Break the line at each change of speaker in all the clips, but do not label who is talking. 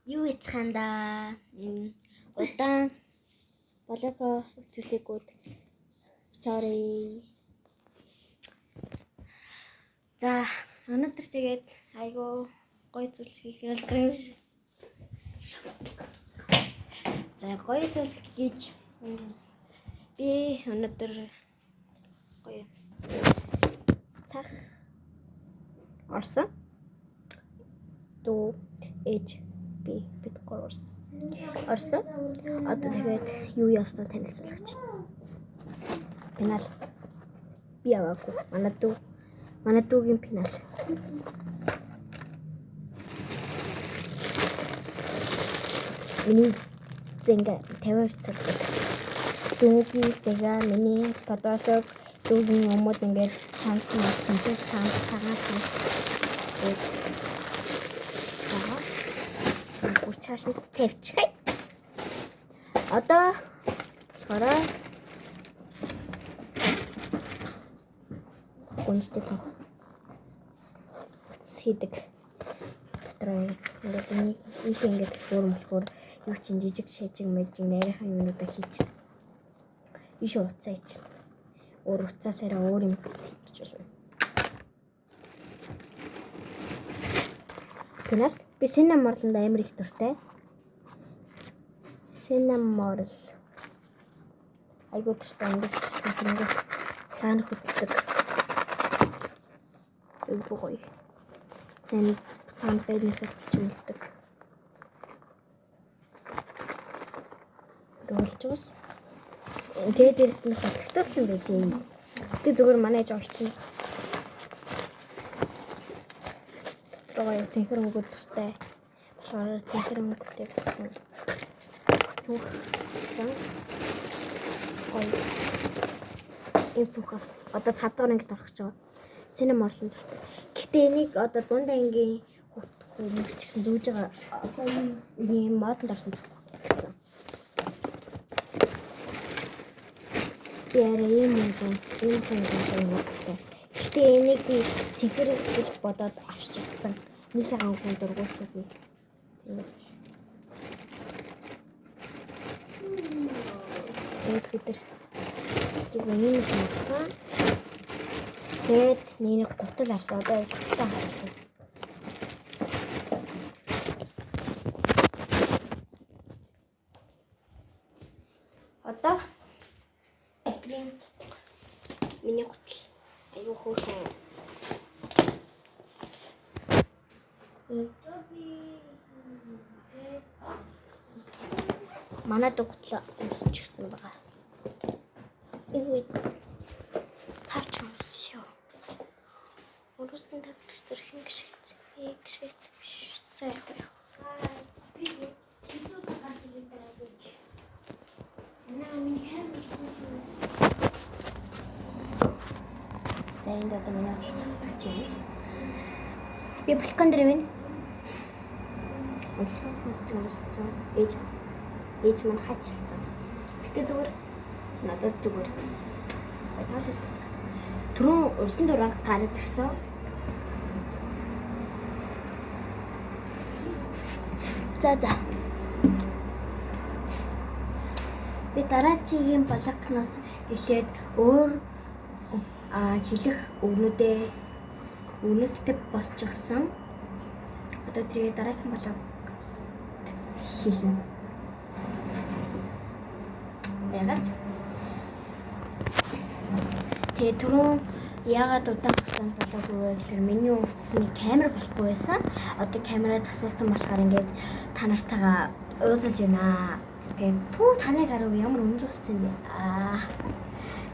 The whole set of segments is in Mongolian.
Юу яцхаанда удаан болоко үзүүлээгүүд sorry. За өнөөдөр тэгээд айгуу гоё зүйл хийх болсон. За гоё зүйл гэж би өнөөдөр гоё цах орсон. Дүү ээж би бид гурав орсон. Одоо тэгээд юу яаснаа танилцуулах чинь. Пенал би аваагүй. Манай дүүгийн пенал. Миний зэнгэ 52 цартай. Дүүгийн зэнгэ миний подолог дүүгийн өмд ингээд цаасан цагаан чааш тавьчихъя. Одоо болохоор гончтой хийдэг. Дотроо ингээд нэг ийш ингээд хөөрмөлхөр юу чин жижиг шажиг мэжиг нарийнхан юмудаа хийчих. Ийш уцаа ич. Өөр уцаасаараа өөр юм хийж болно. Тэгэл би синаморлонд амар их дуртай. Синаморл. Айгуу дуртай ингээд саана хөдөлдөг. Айгуу гоё. Сан бэлнэсээ чимэлдэг. Дуулж. Тэгээд дээрэс нь хөтөлсөн байлээ. Тэг зүгээр манай ээж орчин. Дотроо цэнхэр өнгөд дуртай. Болохоор цэнхэр өнгөтэй болсон. Цүнхсэн. Ой. Цүнхс. Одоо 5 дахь ангид орох гэж байгаа. Синаморлон дуртай. Гэтэ энийг одоо дундаа ангийн хүмүүс ч гэсэн зүүж байгаа юм модонд орсон гэсэн. Яра юм байна. Гэтэ энийг цэнхэр гэж бодоод авчихсан. Нийлээ ангын дургуй шүү би. Тиймээс. Тэгээд тийм юм байна. Тэгээд нэг гутал авсан. Одоо гутал авсан. Одоо миний гутал аюу хөөрхөн. Манай гутал өмсчихсэн байгаа. Эвгүй таач өмсөё. Өөрөөсөө тавьдаг хэрхэн гişэц биш. Цай байх. Би юу гарч ирэх дараа гэж. Энд одоо минь татчих юм. Би балкон дээр байна. Өссөн. Ээж мань хачилсан. Гэтэ зүгээр надад зүгээр. Түрүүн урсан дураг гараад ирсэн. За. Би дараагийн блокноос эхлээд өөр хэлэх өгнөдтэй болчихсон. Одоо тэрийг дараагийн блок хэлнэ. Яагаад? Тэгээ түрүүн яагаад удаан хугацаанд болоогүй вэ гэхээр миний утасны камер болохгүй байсан. Одоо камераа засуулсан болохоор ингээд та нартайгаа уулзаж байна. Тэгээ таныг харав ямар өндөр болсон юм бэ?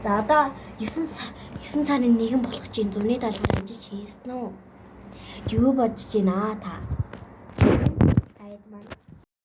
За одоо 9 сарын 1 болох чинь зуны даалгаар амжиж хийсэн үү? Юу бодож байна та? Гайд маань